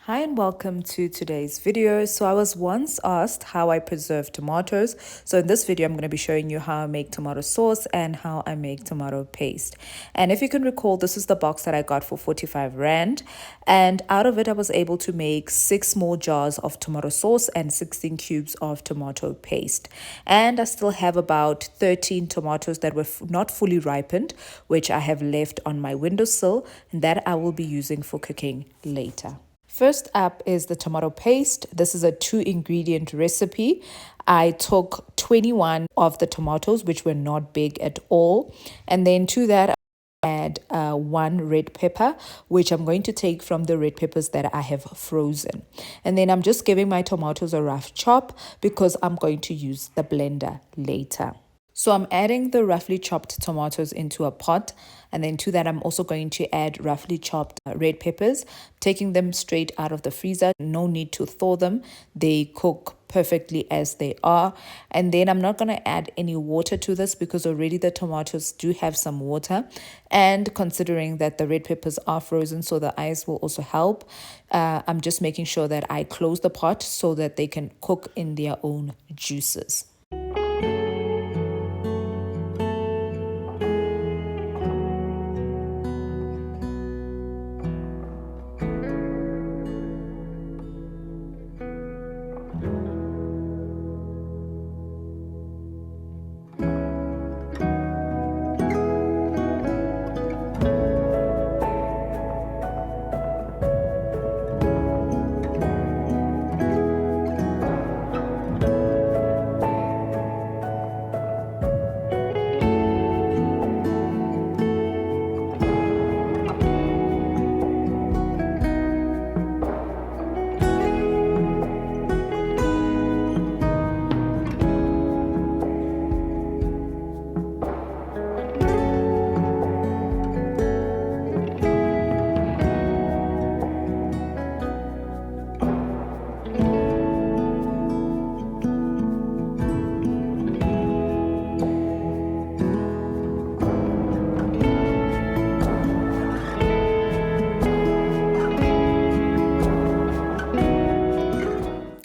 Hi and welcome to today's video. So I was once asked how I preserve tomatoes. So in this video, I'm going to be showing you how I make tomato sauce and how I make tomato paste. And if you can recall, this is the box that I got for 45 Rand. And out of it, I was able to make 6 small jars of tomato sauce and 16 cubes of tomato paste. And I still have about 13 tomatoes that were not fully ripened, which I have left on my windowsill, and that I will be using for cooking later. First up is the tomato paste. This is a 2-ingredient recipe. I took 21 of the tomatoes, which were not big at all. And then to that, I add 1 red pepper, which I'm going to take from the red peppers that I have frozen. And then I'm just giving my tomatoes a rough chop because I'm going to use the blender later. So I'm adding the roughly chopped tomatoes into a pot, and then to that I'm also going to add roughly chopped red peppers, taking them straight out of the freezer. No need to thaw them. They cook perfectly as they are. And then I'm not going to add any water to this because already the tomatoes do have some water, and considering that the red peppers are frozen, so the ice will also help. I'm just making sure that I close the pot so that they can cook in their own juices.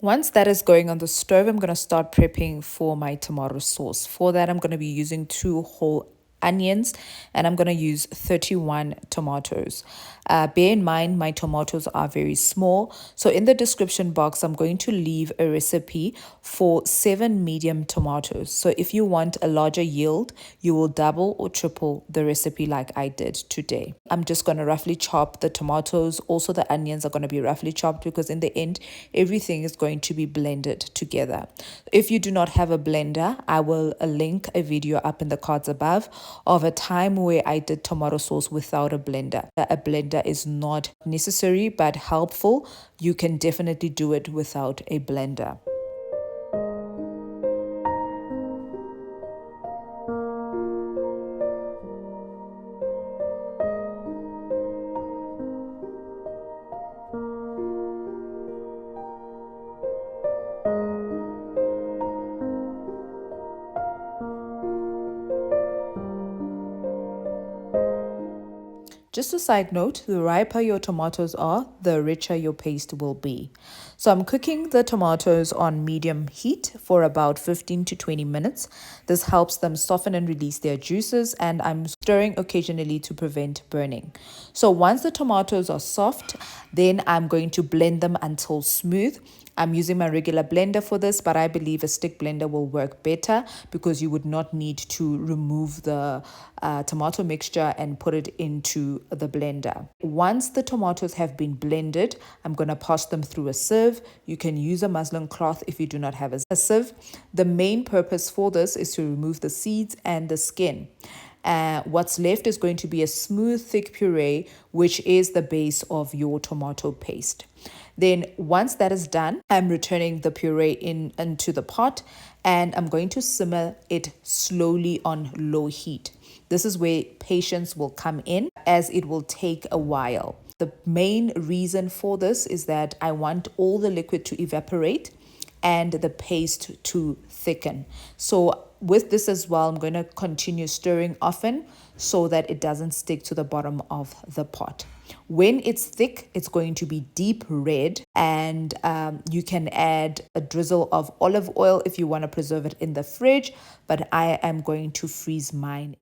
Once that is going on the stove, I'm going to start prepping for my tomato sauce. For that, I'm going to be using 2 whole onions, and I'm going to use 31 tomatoes. Bear in mind, my tomatoes are very small. So in the description box, I'm going to leave a recipe for 7 medium tomatoes. So if you want a larger yield, you will double or triple the recipe like I did today. I'm just going to roughly chop the tomatoes. Also, the onions are going to be roughly chopped because in the end, everything is going to be blended together. If you do not have a blender, I will link a video up in the cards above of a time where I did tomato sauce without a blender. A blender is not necessary but helpful. You can definitely do it without a blender. Just a side note, the riper your tomatoes are, the richer your paste will be. So I'm cooking the tomatoes on medium heat for about 15 to 20 minutes. This helps them soften and release their juices, and I'm stirring occasionally to prevent burning. So once the tomatoes are soft, then I'm going to blend them until smooth. I'm using my regular blender for this, but I believe a stick blender will work better because you would not need to remove the tomato mixture and put it into the blender. Once the tomatoes have been blended, I'm going to pass them through a sieve. You can use a muslin cloth if you do not have a sieve. The main purpose for this is to remove the seeds and the skin. What's left is going to be a smooth, thick puree, which is the base of your tomato paste. Then once that is done, I'm returning the puree into the pot, and I'm going to simmer it slowly on low heat. This is where patience will come in, as it will take a while. The main reason for this is that I want all the liquid to evaporate and the paste to thicken. So with this as well, I'm going to continue stirring often so that it doesn't stick to the bottom of the pot. When it's thick, it's going to be deep red, and you can add a drizzle of olive oil if you want to preserve it in the fridge, but I am going to freeze mine.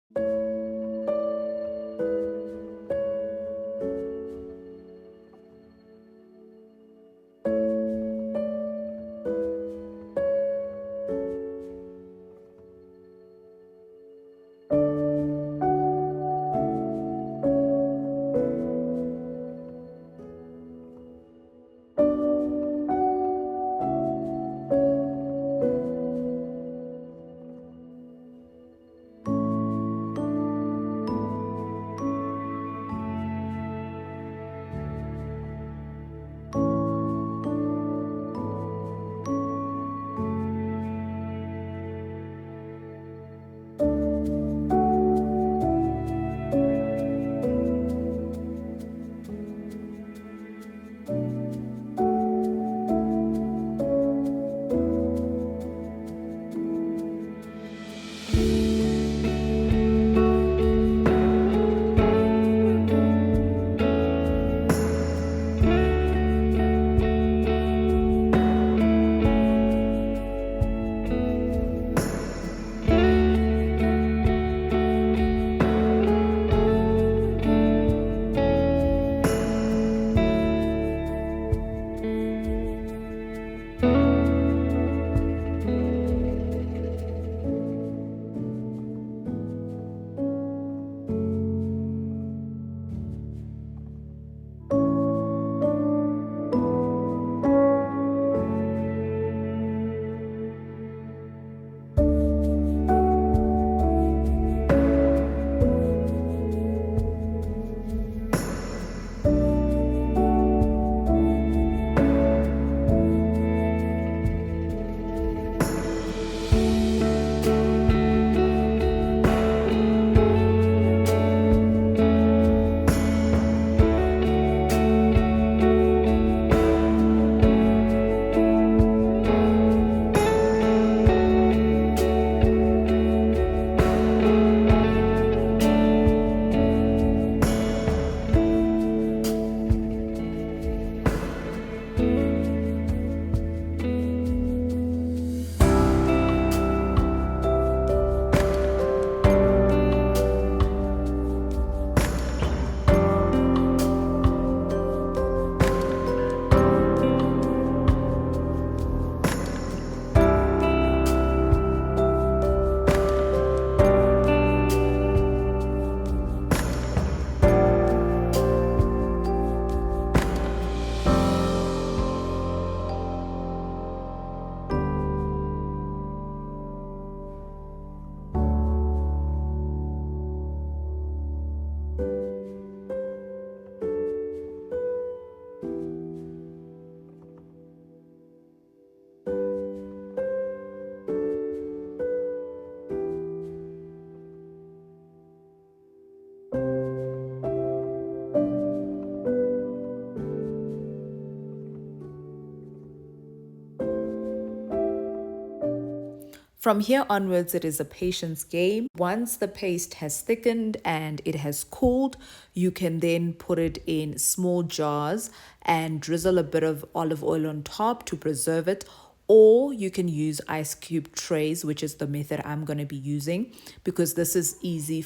From here onwards, it is a patience game. Once the paste has thickened and it has cooled, you can then put it in small jars and drizzle a bit of olive oil on top to preserve it. Or you can use ice cube trays, which is the method I'm going to be using because this is easy.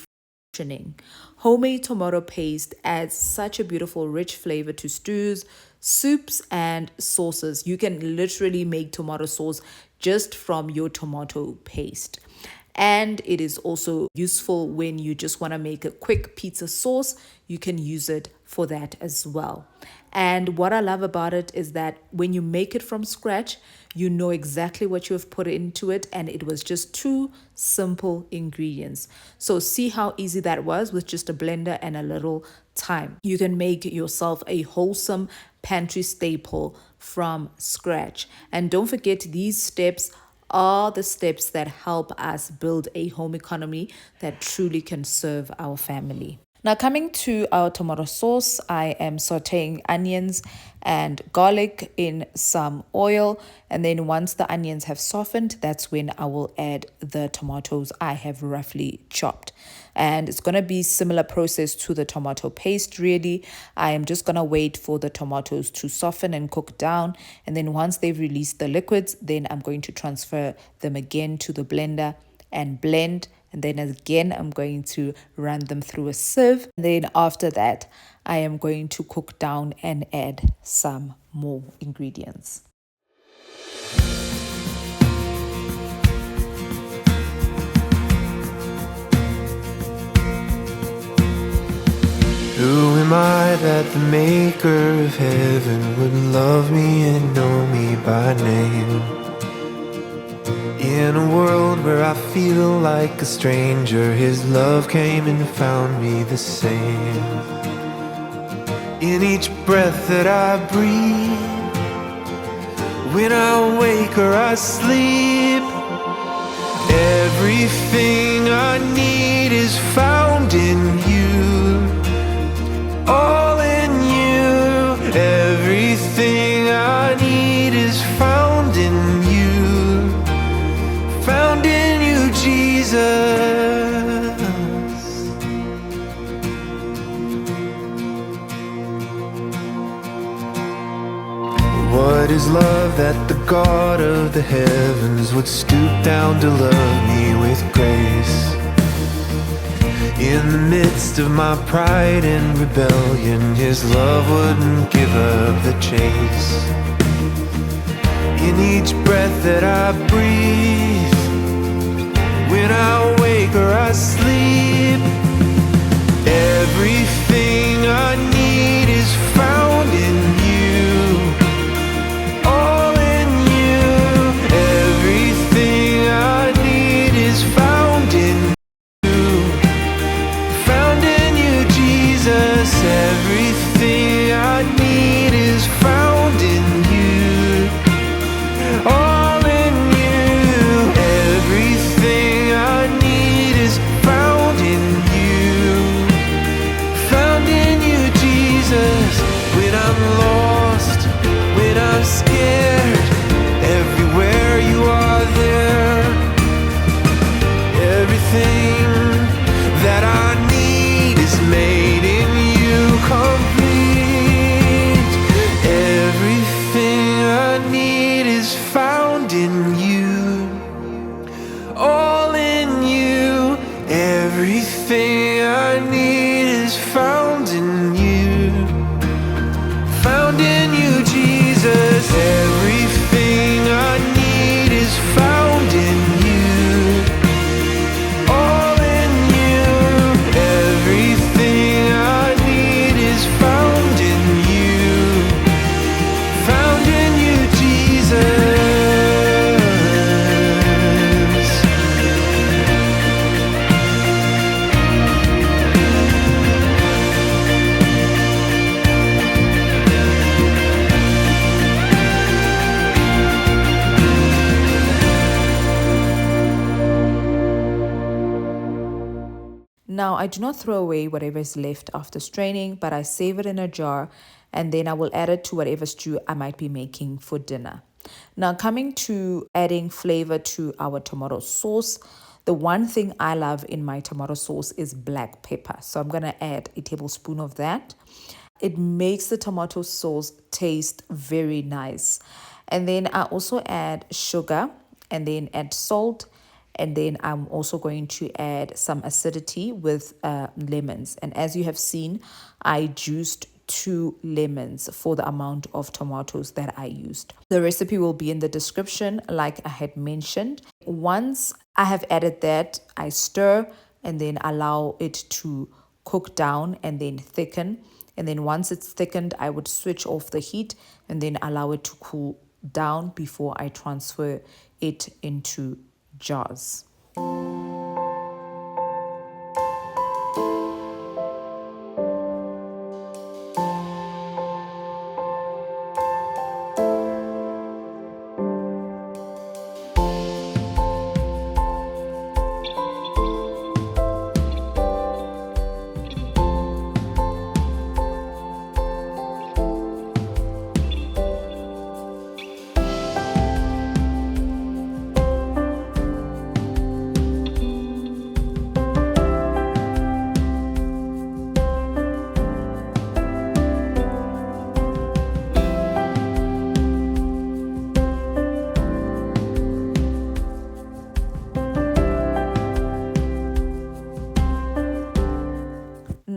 Homemade tomato paste adds such a beautiful, rich flavor to stews, soups, and sauces. You can literally make tomato sauce just from your tomato paste. And it is also useful when you just want to make a quick pizza sauce. You can use it for that as well. And what I love about it is that when you make it from scratch, you know exactly what you have put into it, and it was just two simple ingredients. So see how easy that was with just a blender and a little time. You can make yourself a wholesome pantry staple from scratch. And don't forget, these steps are the steps that help us build a home economy that truly can serve our family. Now, coming to our tomato sauce, I am sauteing onions and garlic in some oil. And then once the onions have softened, that's when I will add the tomatoes I have roughly chopped. And it's going to be similar process to the tomato paste, really. I am just going to wait for the tomatoes to soften and cook down. And then once they've released the liquids, then I'm going to transfer them again to the blender and blend. And then again, I'm going to run them through a sieve. And then after that, I am going to cook down and add some more ingredients. Who am I that the maker of heaven would love me and know me by name? In a world where I feel like a stranger, His love came and found me the same. In each breath that I breathe, when I wake or I sleep, everything I need is found in You. All in You. Everything I need is found in You. Found in You, Jesus. What is love that the God of the heavens would stoop down to love me with grace? In the midst of my pride and rebellion, His love wouldn't give up the chase. In each breath that I breathe, when I wake or I sleep, everything I need is found in You. All in You. Everything I need is found in You. Found in You, Jesus. Everything I need is found in You. All in You. Everything I need is found in You. Found in You, Jesus. When I'm lost, when I'm scared, everywhere You are there. Everything that I need is made in You complete. Everything I need is found in You. All in You. Everything I need is found in You. Found in You, Jesus. Everything I need is found in You. All in You. Everything I need is found in You. Found in You, Jesus. Now, I do not throw away whatever is left after straining, but I save it in a jar and then I will add it to whatever stew I might be making for dinner. Now, coming to adding flavor to our tomato sauce, the one thing I love in my tomato sauce is black pepper. So I'm going to add a tablespoon of that. It makes the tomato sauce taste very nice. And then I also add sugar and then add salt. And then I'm also going to add some acidity with lemons. And as you have seen, I juiced 2 lemons for the amount of tomatoes that I used. The recipe will be in the description, like I had mentioned. Once I have added that, I stir and then allow it to cook down and then thicken. And then once it's thickened, I would switch off the heat and then allow it to cool down before I transfer it into jars.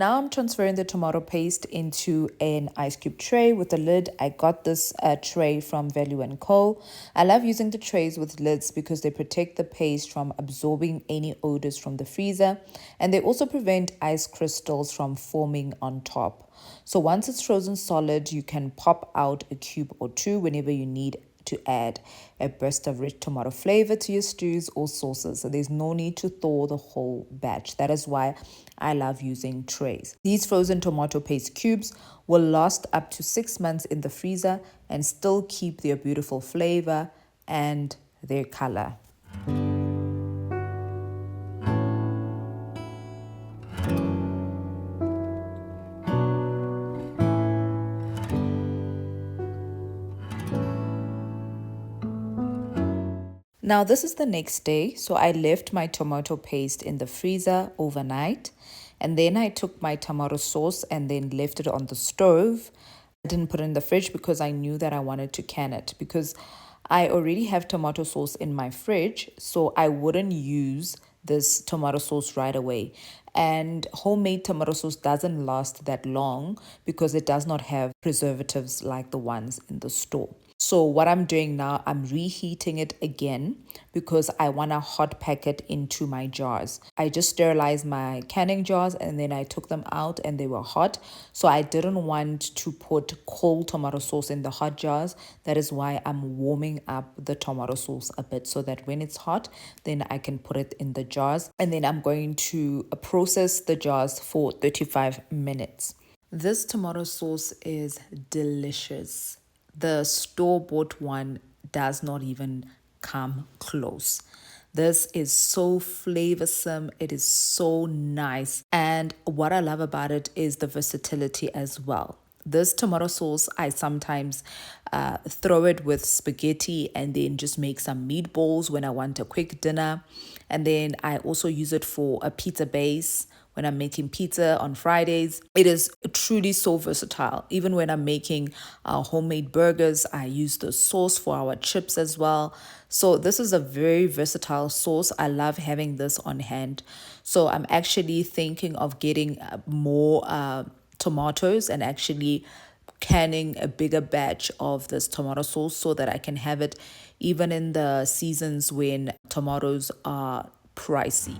now I'm transferring the tomato paste into an ice cube tray with a lid. I got this tray from Value & Co. I love using the trays with lids because they protect the paste from absorbing any odors from the freezer, and they also prevent ice crystals from forming on top. So once it's frozen solid, you can pop out a cube or two whenever you need to add a burst of rich tomato flavor to your stews or sauces. So there's no need to thaw the whole batch. That is why I love using trays. These frozen tomato paste cubes will last up to 6 months in the freezer and still keep their beautiful flavor and their color. Now this is the next day, so I left my tomato paste in the freezer overnight, and then I took my tomato sauce and then left it on the stove. I didn't put it in the fridge because I knew that I wanted to can it, because I already have tomato sauce in my fridge, so I wouldn't use this tomato sauce right away. And homemade tomato sauce doesn't last that long because it does not have preservatives like the ones in the store. So what I'm doing now, I'm reheating it again because I want to hot pack it into my jars. I just sterilized my canning jars and then I took them out and they were hot. So I didn't want to put cold tomato sauce in the hot jars. That is why I'm warming up the tomato sauce a bit so that when it's hot, then I can put it in the jars. And then I'm going to process the jars for 35 minutes. This tomato sauce is delicious. The store-bought one does not even come close. This is so flavorsome. It is so nice. And what I love about it is the versatility as well. This tomato sauce, I sometimes throw it with spaghetti and then just make some meatballs when I want a quick dinner. And then I also use it for a pizza base when I'm making pizza on Fridays. It is truly so versatile. Even when I'm making homemade burgers, I use the sauce for our chips as well. So this is a very versatile sauce. I love having this on hand. So I'm actually thinking of getting more tomatoes and actually canning a bigger batch of this tomato sauce so that I can have it even in the seasons when tomatoes are pricey.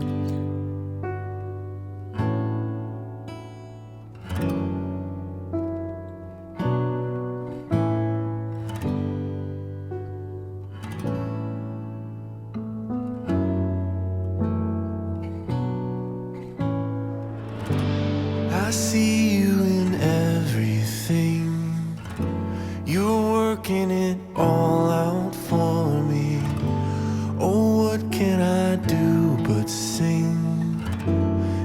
I see you in everything. You're working it all out for me. Oh, what can I do but sing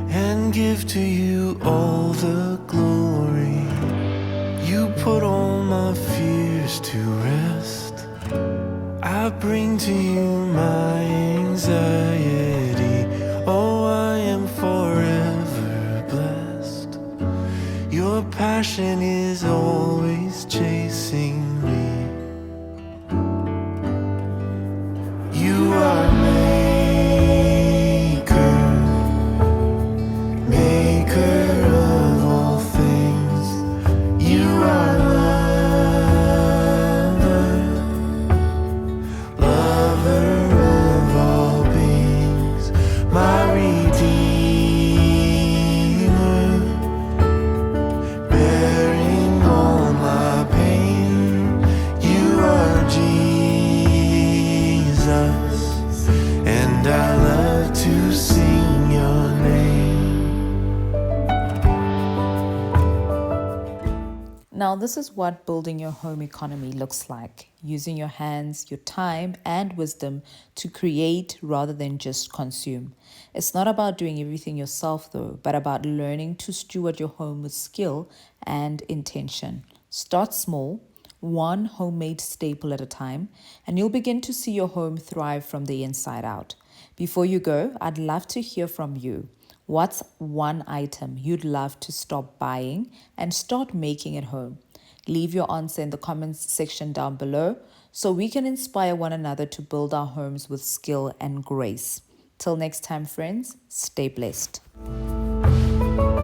and give to you all the glory? You put all my fears to rest. I bring to you my anxiety. Oh, I am forever blessed. Your passion is always chasing me. You are maker of all things. You are lover of all beings, my redeemer, bearing all my pain. You are Jesus, and I love to sing your name. Now, this is what building your home economy looks like. Using your hands, your time, and wisdom to create rather than just consume. It's not about doing everything yourself, though, but about learning to steward your home with skill and intention. Start small, one homemade staple at a time, and you'll begin to see your home thrive from the inside out. Before you go, I'd love to hear from you. What's one item you'd love to stop buying and start making at home? Leave your answer in the comments section down below so we can inspire one another to build our homes with skill and grace. Till next time, friends, stay blessed.